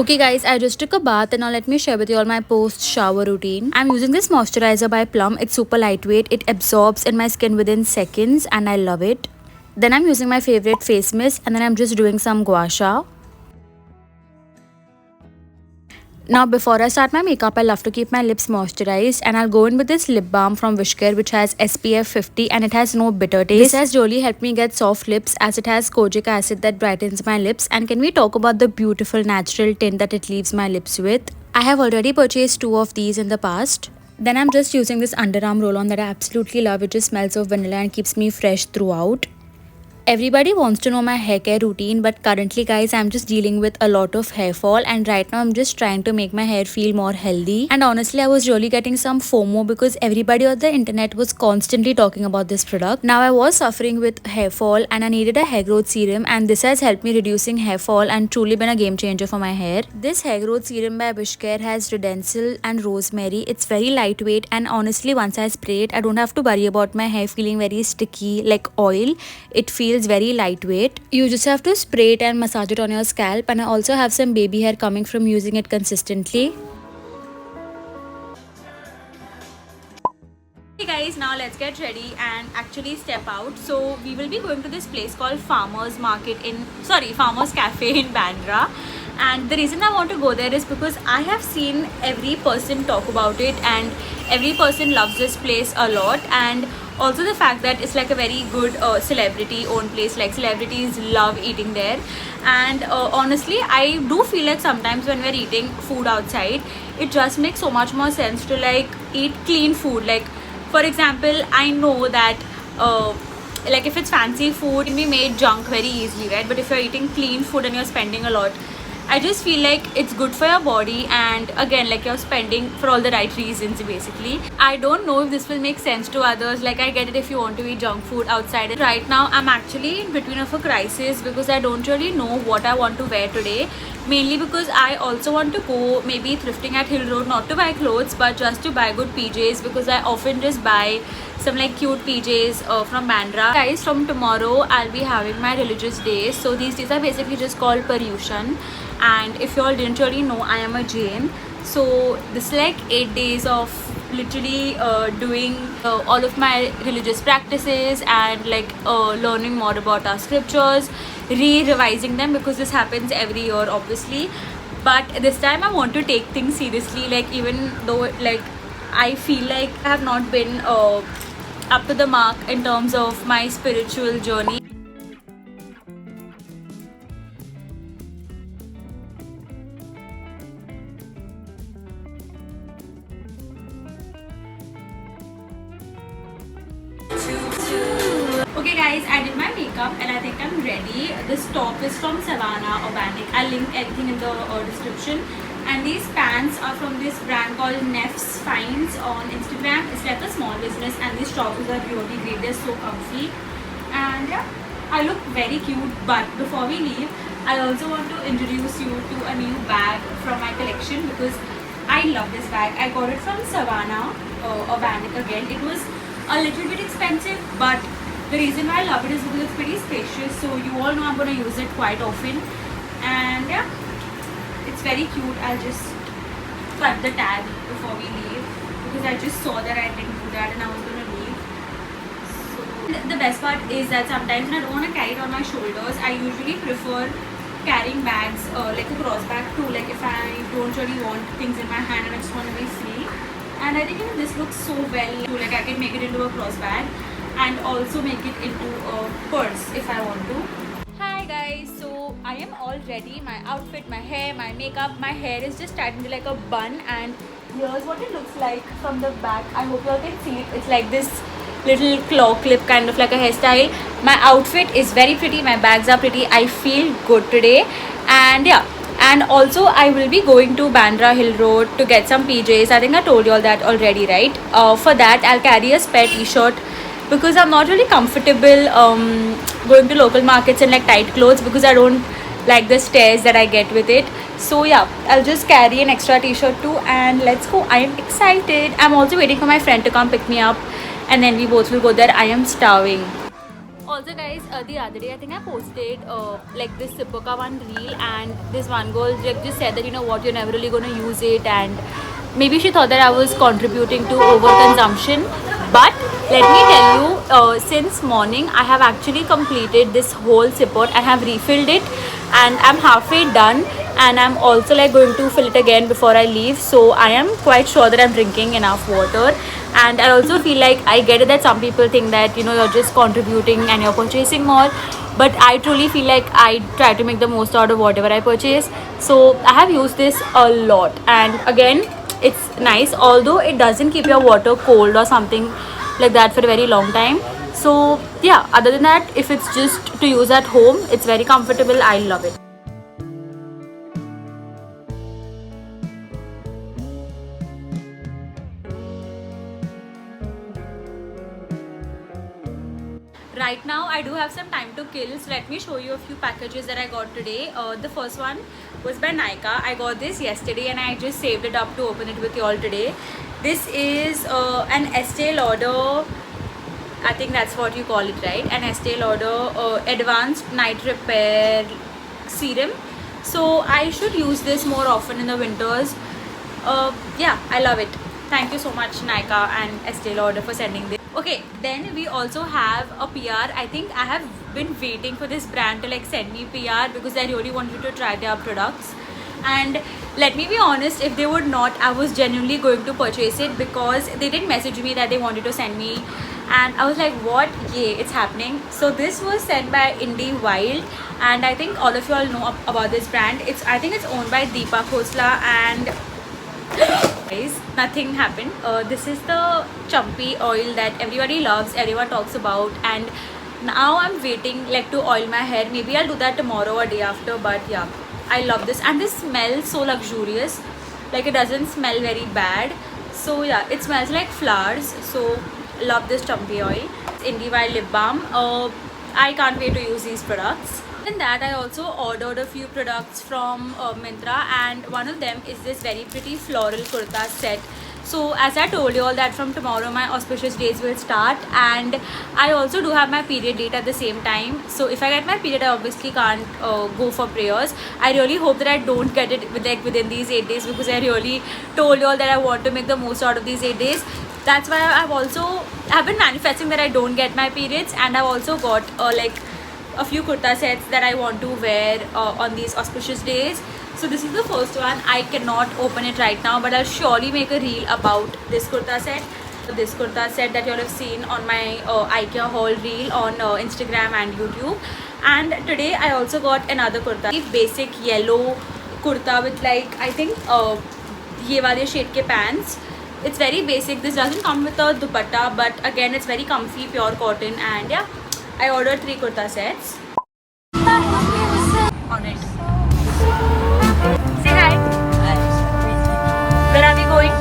Okay guys, I just took a bath and now let me share with you all my post shower routine. I'm using this moisturizer by Plum. It's super lightweight. It absorbs in my skin within seconds and I love it. Then I'm using my favorite face mist and then I'm just doing some gua sha. Now before I start my makeup, I love to keep my lips moisturized and I'll go in with this lip balm from Wishcare which has SPF 50 and it has no bitter taste. This has really helped me get soft lips as it has kojic acid that brightens my lips. And can we talk about the beautiful natural tint that it leaves my lips with? I have already purchased 2 of these in the past. Then I'm just using this underarm roll-on that I absolutely love. It just smells of vanilla and keeps me fresh throughout. Everybody wants to know my hair care routine, but currently guys I'm just dealing with a lot of hair fall and right now I'm just trying to make my hair feel more healthy. And honestly I was really getting some FOMO because everybody on the internet was constantly talking about this product. Now I was suffering with hair fall and I needed a hair growth serum and this has helped me reducing hair fall and truly been a game changer for my hair. This hair growth serum by Wishcare has Redensil and rosemary. It's very lightweight and honestly once I spray it I don't have to worry about my hair feeling very sticky like oil. It feels very lightweight. You just have to spray it and massage it on your scalp, and I also have some baby hair coming from using it consistently. Hey guys, now let's get ready and actually step out. So we will be going to this place called Farmers Cafe in Bandra. And the reason I want to go there is because I have seen every person talk about it and every person loves this place a lot. And also the fact that it's like a very good celebrity owned place, like celebrities love eating there. And honestly I do feel like sometimes when we're eating food outside it just makes so much more sense to like eat clean food. Like for example, I know that like if it's fancy food, it can be made junk very easily, right? But if you're eating clean food and you're spending a lot, I just feel like it's good for your body and again like you're spending for all the right reasons basically. I don't know if this will make sense to others. Like I get it if you want to eat junk food outside. Right now I'm actually in between of a crisis because I don't really know what I want to wear today. Mainly because I also want to go maybe thrifting at Hill Road, not to buy clothes but just to buy good PJs because I often just buy some like cute PJs from Bandra. Guys, from tomorrow I'll be having my religious days. So these days are basically just called Paryushan. And if you all didn't really know, I am a Jain. So this is like 8 days of literally doing all of my religious practices and like learning more about our scriptures, revising them because this happens every year obviously. But this time I want to take things seriously, like even though like I feel like I have not been up to the mark in terms of my spiritual journey. Okay guys, I did my makeup and I think I'm ready. This top is from Savannah Organic. I'll link everything in the description. And these pants are from this brand called Neff's Finds on Instagram. It's like a small business and these trousers are really great. They're so comfy. And yeah, I look very cute. But before we leave, I also want to introduce you to a new bag from my collection because I love this bag. I got it from Savannah Organic again. It was a little bit expensive, but the reason why I love it is because it's pretty spacious. So you all know I'm going to use it quite often. And yeah, it's very cute. I'll just cut the tag before we leave because I just saw that I didn't do that and I was going to leave. So the best part is that sometimes when I don't want to carry it on my shoulders, I usually prefer carrying bags like a cross bag too. Like if I don't really want things in my hand and I just want to be free. And I think this looks so well too. Like I can make it into a cross bag and also make it into a purse if I want to. Hi guys, so I am all ready. My outfit, my hair, my makeup. My hair is just tied into like a bun and here's what it looks like from the back. I hope you all can see it. It's like this little claw clip kind of like a hairstyle. My outfit is very pretty. My bags are pretty. I feel good today. And yeah, and also I will be going to Bandra Hill Road to get some PJs. I think I told you all that already, right? For that I'll carry a spare t-shirt because I'm not really comfortable going to local markets in like tight clothes because I don't like the stares that I get with it. So yeah, I'll just carry an extra t-shirt too and let's go. I am excited. I'm also waiting for my friend to come pick me up and then we both will go there. I am starving. Also guys, the other day I think I posted like this Sipoka one reel, and this one girl just said that, you know what, you're never really going to use it, and maybe she thought that I was contributing to overconsumption. But let me tell you, since morning I have actually completed this whole sipper. I have refilled it and I'm halfway done, and I'm also like going to fill it again before I leave. So I am quite sure that I'm drinking enough water. And I also feel like, I get it that some people think that, you know, you're just contributing and you're purchasing more, but I truly feel like I try to make the most out of whatever I purchase. So I have used this a lot, and again, it's nice, although it doesn't keep your water cold or something like that for a very long time. So yeah, other than that, if it's just to use at home, it's very comfortable. I love it. Right now I do have some time to kill, so let me show you a few packages that I got today. The first one was by Nykaa. I got this yesterday and I just saved it up to open it with you all today. This is an Estee Lauder, I think that's what you call it, right? An Estee Lauder advanced night repair serum. So I should use this more often in the winters. Yeah, I love it. Thank you so much Nykaa and Estee Lauder for sending this. Okay, then we also have a PR. I think I have been waiting for this brand to like send me PR, because I really wanted to try their products. And let me be honest, if they would not, I was genuinely going to purchase it, because they did message me that they wanted to send me, and I was like, what? Yay, it's happening. So this was sent by Indie Wild, and I think all of you all know about this brand. I think it's owned by Deepa Khosla, and guys, nothing happened. This is the chumpy oil that everybody loves, everyone talks about, and now I'm waiting like to oil my hair. Maybe I'll do that tomorrow or day after, but yeah, I love this, and this smells so luxurious. Like, it doesn't smell very bad. So yeah, it smells like flowers. So love this chumpy oil. It's Indie Wild lip balm. I can't wait to use these products. In that, I also ordered a few products from Myntra, and one of them is this very pretty floral kurta set. So as I told you all that from tomorrow my auspicious days will start, and I also do have my period date at the same time. So if I get my period, I obviously can't go for prayers. I really hope that I don't get it within these 8 days, because I really told you all that I want to make the most out of these 8 days. That's why I've been manifesting that I don't get my periods, and I've also got like a few kurta sets that I want to wear on these auspicious days. So this is the first one. I cannot open it right now, but I'll surely make a reel about this kurta set. This kurta set that you all have seen on my IKEA haul reel on Instagram and YouTube. And today I also got another kurta, basic yellow kurta with like, I think ye wale shade ke pants. It's very basic. This doesn't come with a dupatta, but again, it's very comfy, pure cotton. And yeah, I ordered 3 kurta sets. Alright. Say hi. Where are we going?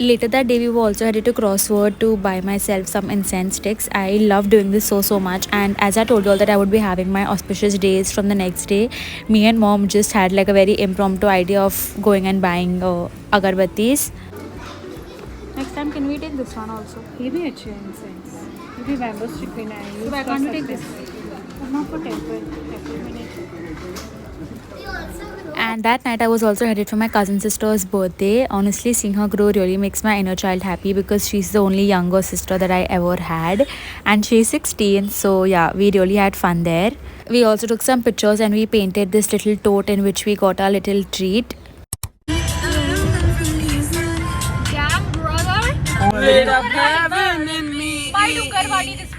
Later that day, we were also headed to Crossword to buy myself some incense sticks. I love doing this so much, and as I told you all that I would be having my auspicious days from the next day, me and mom just had like a very impromptu idea of going and buying agarbattis. Next time, can we take this one also? ये भी अच्छे हैं incense. ये भी bamboo stick भी ना है. So why can't we take this? Not for temple. And that night I was also headed for my cousin sister's birthday. Honestly, seeing her grow really makes my inner child happy, because she's the only younger sister that I ever had, and she's 16. So yeah, we really had fun there. We also took some pictures, and we painted this little tote in which we got our little treat. Damn brother, Lit up heaven in me. why do Karwadi this